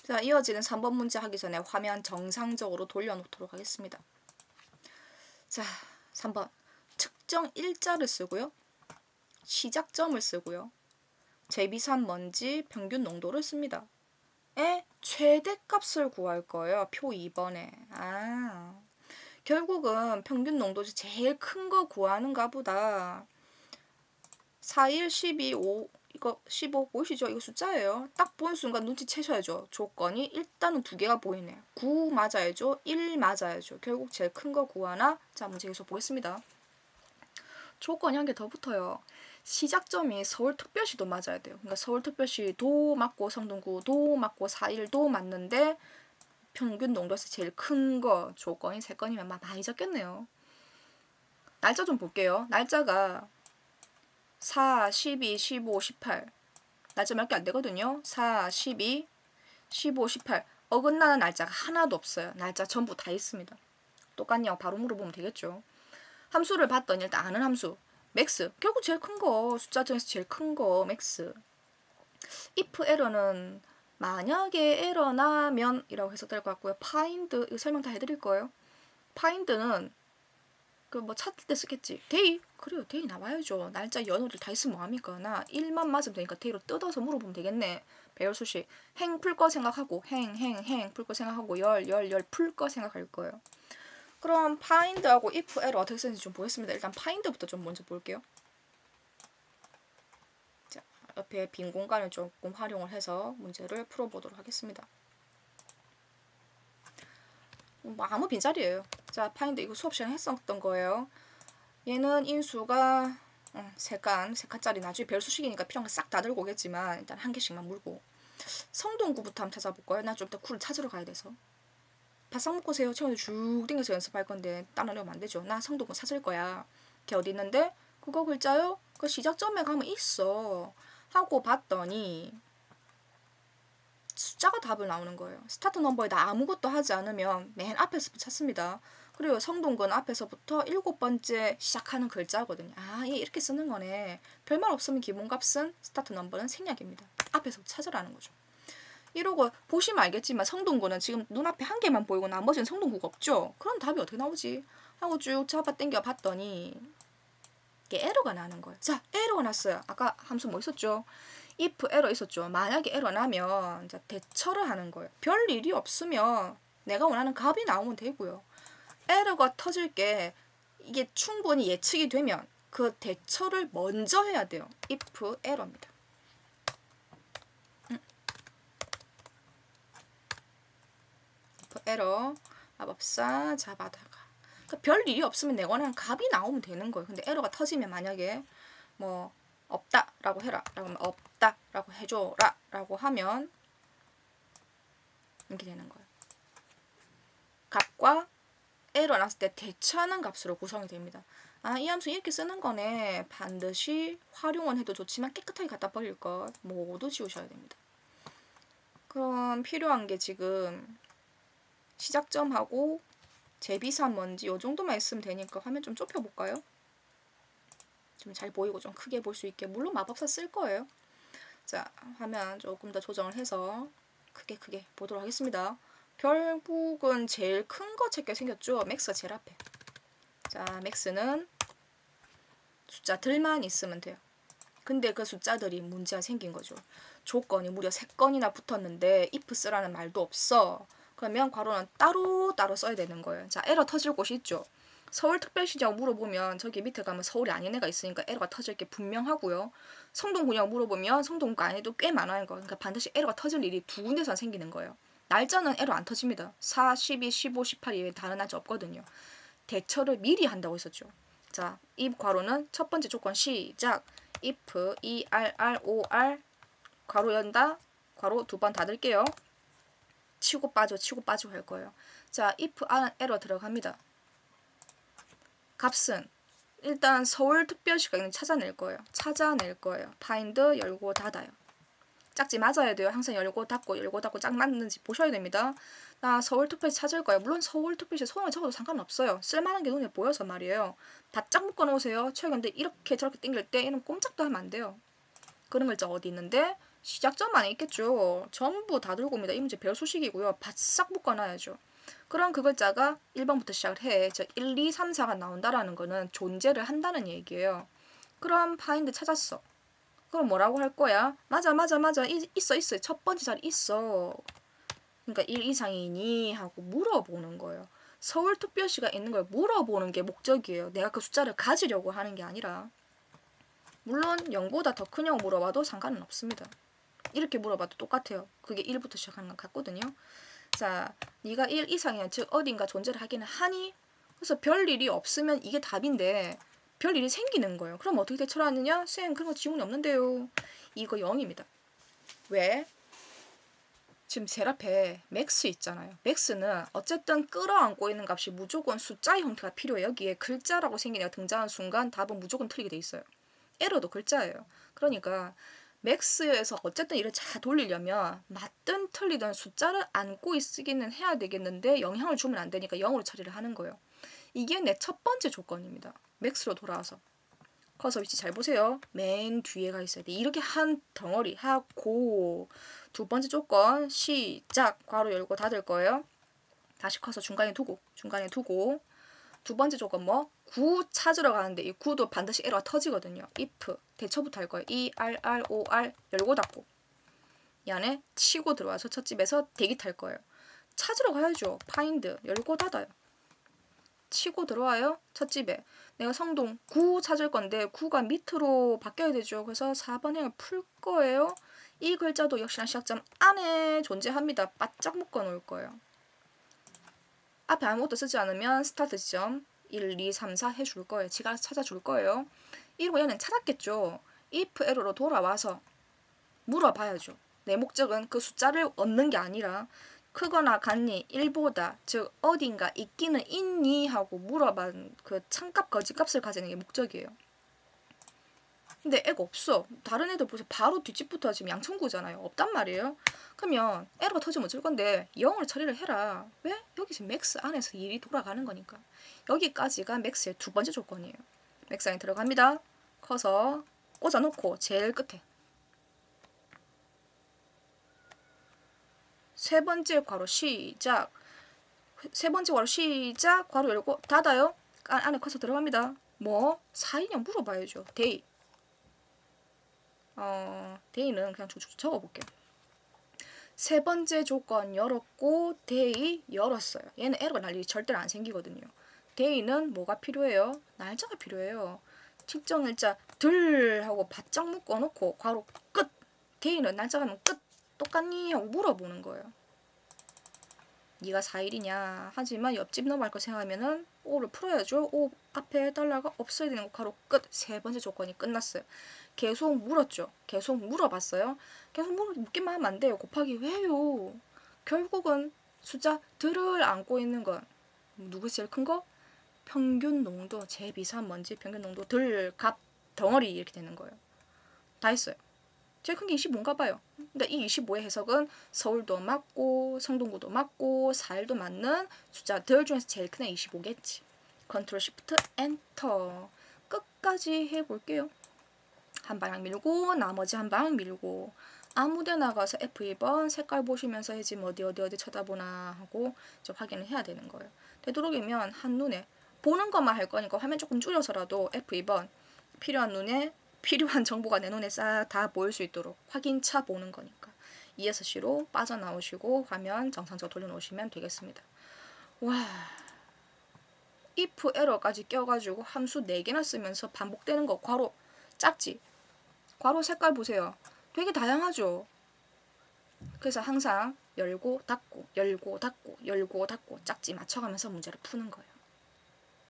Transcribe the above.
자, 이어지는 3번 문제 하기 전에 화면 정상적으로 돌려놓도록 하겠습니다. 자, 3번. 측정 일자를 쓰고요. 시작점을 쓰고요. 재비산 먼지 평균 농도를 씁니다. 최대값을 구할 거예요. 표 2번에. 결국은 평균 농도지 제일 큰 거 구하는가 보다. 4, 1, 12, 5 이거 15 보이시죠? 이거 숫자예요. 딱 보는 순간 눈치채셔야죠. 조건이 일단은 두 개가 보이네요. 9 맞아야죠. 1 맞아야죠. 결국 제일 큰 거 구하나? 자, 문제 계속 보겠습니다. 조건이 한 개 더 붙어요. 시작점이 서울특별시도 맞아야 돼요. 그러니까 서울특별시도 맞고 성동구도 맞고 4.1도 맞는데 평균 농도에서 제일 큰 거 조건이 3건이면 많이 적겠네요. 날짜 좀 볼게요. 날짜가 4, 12, 15, 18 날짜 몇 개 안 되거든요. 4, 12, 15, 18 어긋나는 날짜가 하나도 없어요. 날짜 전부 다 있습니다. 똑같냐고 바로 물어보면 되겠죠. 함수를 봤더니 일단 아는 함수 맥스 결국 제일 큰 거 숫자 중에서 제일 큰 거 맥스. if 에러는 만약에 에러 나면 이라고 해석될 것 같고요. find 이거 설명 다 해드릴 거예요. find는 그 뭐 찾을 때 쓰겠지. 데이 그래요. 데이 나와야죠. 날짜 연호를 다 있으면 뭐합니까. 나 1만 맞으면 되니까 데이로 뜯어서 물어보면 되겠네. 배열 수식 행 풀 거 생각하고 행 풀 거 생각하고 열 풀 거 생각할 거예요. 그럼 find하고 if 에러 어떻게 쓰는지 좀 보겠습니다. 일단 find부터 좀 먼저 볼게요. 자, 옆에 빈 공간을 조금 활용을 해서 문제를 풀어보도록 하겠습니다. 뭐 아무 빈자리예요. 자, find 이거 수업 시간에 했었던 거예요. 얘는 인수가 3칸짜리 나중에 별 수식이니까 필요한 거 싹 다 들고 오겠지만 일단 한 개씩만 물고 성동구부터 한번 찾아볼까요? 나 좀 이따 구를 찾으러 가야 돼서. 바싹 묶으세요. 처음에 쭉 당겨서 연습할 건데 따라하면 안 되죠. 나 성동구 찾을 거야. 걔 어디 있는데? 그거 글자요? 그 시작점에 가면 있어. 하고 봤더니 숫자가 답을 나오는 거예요. 스타트 넘버에다 아무것도 하지 않으면 맨 앞에서부터 찾습니다. 그리고 성동근 앞에서부터 7번째 시작하는 글자거든요. 얘 이렇게 쓰는 거네. 별말 없으면 기본값은 스타트 넘버는 생략입니다. 앞에서부터 찾으라는 거죠. 이러고 보시면 알겠지만 성동구는 지금 눈앞에 한 개만 보이고 나머지는 성동구가 없죠. 그럼 답이 어떻게 나오지? 하고 쭉 잡아 당겨 봤더니 이게 에러가 나는 거예요. 자, 에러가 났어요. 아까 함수 뭐 있었죠? if 에러 있었죠. 만약에 에러 나면 이제 대처를 하는 거예요. 별 일이 없으면 내가 원하는 값이 나오면 되고요. 에러가 터질 게 이게 충분히 예측이 되면 그 대처를 먼저 해야 돼요. if 에러입니다. if 에러 마법사 잡아다가 그러니까 별 일이 없으면 내가 원하는 값이 나오면 되는 거예요. 근데 에러가 터지면 만약에 뭐 없다라고 해라 라고 하면 없다라고 해줘라 라고 하면 이렇게 되는 거예요. 값과 에러 났을 때 대처하는 값으로 구성이 됩니다. 이 함수 이렇게 쓰는 거네. 반드시 활용은 해도 좋지만 깨끗하게 갖다 버릴 것 모두 지우셔야 됩니다. 그럼 필요한 게 지금 시작점하고 재비산 먼지 요 정도만 있으면 되니까 화면 좀 좁혀볼까요? 좀 잘 보이고 좀 크게 볼 수 있게. 물론 마법사 쓸 거예요. 자, 화면 조금 더 조정을 해서 크게 보도록 하겠습니다. 결국은 제일 큰 거 찾게 생겼죠. 맥스가 제일 앞에. 자, 맥스는 숫자들만 있으면 돼요. 근데 그 숫자들이 문제가 생긴 거죠. 조건이 무려 3건이나 붙었는데 if 쓰라는 말도 없어. 그러면 괄호는 따로 써야 되는 거예요. 자, 에러 터질 곳이 있죠. 서울특별시냐고 물어보면 저기 밑에 가면 서울이 아닌 애가 있으니까 에러가 터질 게 분명하고요. 성동구냐고 물어보면 성동구가 아니도 꽤 많아요. 그러니까 반드시 에러가 터질 일이 두 군데서 생기는 거예요. 날짜는 에러 안 터집니다. 4, 12, 15, 18 이외에 다른 날짜 없거든요. 대처를 미리 한다고 했었죠. 자, 이 괄호는 첫 번째 조건 시작 if ERR 괄호 연다 괄호 2번 닫을게요. 치고 빠지고 할 거예요. 자, if 에러 들어갑니다. 값은 일단 서울특별시가 찾아낼 거예요. find 열고 닫아요. 짝지 맞아야 돼요. 항상 열고 닫고 짝 맞는지 보셔야 됩니다. 나 서울특별시 찾을 거예요. 물론 서울특별시 손을 적어도 상관없어요. 쓸만한 게 눈에 보여서 말이에요. 바짝 묶어놓으세요. 최근에 이렇게 저렇게 당길 때 얘는 꼼짝도 하면 안 돼요. 그런 글자 어디 있는데 시작점 안에 있겠죠. 전부 다 들고 옵니다. 이 문제 별 소식이고요. 바싹 묶어놔야죠. 그럼 그 글자가 1번부터 시작을 해. 즉 1, 2, 3, 4가 나온다라는 거는 존재를 한다는 얘기예요. 그럼 find 찾았어. 그럼 뭐라고 할 거야? 맞아. 있어. 첫 번째 자리 있어. 그러니까 1 이상이니? 하고 물어보는 거예요. 서울특별시가 있는 걸 물어보는 게 목적이에요. 내가 그 숫자를 가지려고 하는 게 아니라. 물론 0보다 더 크냐고 물어봐도 상관은 없습니다. 이렇게 물어봐도 똑같아요. 그게 1부터 시작하는 건 같거든요. 자, 네가 1 이상이야. 즉 어딘가 존재를 하기는 하니? 그래서 별일이 없으면 이게 답인데 별일이 생기는 거예요. 그럼 어떻게 대처하느냐? 쌤 그런 거 지문이 없는데요. 이거 0입니다. 왜? 지금 셀 앞에 맥스 있잖아요. 맥스는 어쨌든 끌어안고 있는 값이 무조건 숫자의 형태가 필요해요. 여기에 글자라고 생긴 애가 등장하는 순간 답은 무조건 틀리게 돼 있어요. 에러도 글자예요. 그러니까 맥스에서 어쨌든 이를 잘 돌리려면 맞든 틀리든 숫자를 안고 있기는 해야 되겠는데 영향을 주면 안 되니까 0으로 처리를 하는 거예요. 이게 내 첫 번째 조건입니다. 맥스로 돌아와서. 커서 위치 잘 보세요. 맨 뒤에가 있어야 돼. 이렇게 한 덩어리 하고 두 번째 조건 시작 괄호 열고 닫을 거예요. 다시 커서 중간에 두고 두 번째 조건 뭐? 9 찾으러 가는데 이 9도 반드시 에러가 터지거든요. if 대처부터 할 거예요. ERROR 열고 닫고 이 안에 치고 들어와서 첫 집에서 대기 탈 거예요. 찾으러 가야죠. find 열고 닫아요. 치고 들어와요. 첫 집에 내가 성동 9 찾을 건데 9가 밑으로 바뀌어야 되죠. 그래서 4번 행을 풀 거예요. 이 글자도 역시나 시작점 안에 존재합니다. 바짝 묶어 놓을 거예요. 앞에 아무것도 쓰지 않으면 스타트 지점 1, 2, 3, 4 해줄 거예요. 지가 찾아줄 거예요. 이러고 얘는 찾았겠죠. if 에러로 돌아와서 물어봐야죠. 내 목적은 그 숫자를 얻는 게 아니라 크거나 같니 1보다 즉 어딘가 있기는 있니 하고 물어본 그 참값 거짓값을 가지는 게 목적이에요. 근데 애가 없어. 다른 애들 보세요. 바로 뒷집부터 지금 양천구잖아요. 없단 말이에요. 그러면 에러가 터지면 어쩔 건데 0을 처리를 해라. 왜? 여기 지금 맥스 안에서 일이 돌아가는 거니까. 여기까지가 맥스의 두 번째 조건이에요. 맥스 안에 들어갑니다. 커서 꽂아놓고 제일 끝에 세 번째 괄호 시작 세 번째 괄호 시작 괄호 열고 닫아요. 안에 커서 들어갑니다. 뭐? 4이냐 물어봐야죠. 데이 데이는 그냥 쭉쭉 적어볼게요. 세 번째 조건 열었고 데이 열었어요. 얘는 에러가 날 일이 절대로 안 생기거든요. 데이는 뭐가 필요해요? 날짜가 필요해요. 특정 일자 들 하고 바짝 묶어놓고 괄호 끝 데이는 날짜가면 끝 똑같니? 하고 물어보는 거예요. 네가 4일이냐 하지만 옆집 넘어갈 거 생각하면은 5를 풀어야죠. 5 앞에 달러가 없어야 되는 거 바로 끝. 세 번째 조건이 끝났어요. 계속 물었죠. 계속 물어봤어요. 계속 묻기만 하면 안 돼요. 곱하기 왜요? 결국은 숫자 들을 안고 있는 건 누구 제일 큰 거? 평균 농도, 제비산먼지 평균 농도 들, 값, 덩어리 이렇게 되는 거예요. 다 했어요. 제일 큰 게 25인가 봐요. 근데 이 25의 해석은 서울도 맞고 성동구도 맞고 4일도 맞는 숫자들 중에서 제일 큰 애 25겠지. 컨트롤 시프트 엔터 끝까지 해볼게요. 한 방향 밀고 나머지 한 방향 밀고 아무데 나가서 F2번 색깔 보시면서 해지 어디 쳐다보나 하고 이제 확인을 해야 되는 거예요. 되도록이면 한눈에 보는 것만 할 거니까 화면 조금 줄여서라도 F2번 필요한 눈에 필요한 정보가 내 눈에 싹 다 보일 수 있도록 확인차 보는 거니까 2에서 C로 빠져나오시고 화면 정상적으로 돌려놓으시면 되겠습니다. 와 if 에러까지 껴가지고 함수 4개나 쓰면서 반복되는 거 괄호 작지? 괄호 색깔 보세요. 되게 다양하죠? 그래서 항상 열고 닫고 열고 닫고 열고 닫고 짝지 맞춰가면서 문제를 푸는 거예요.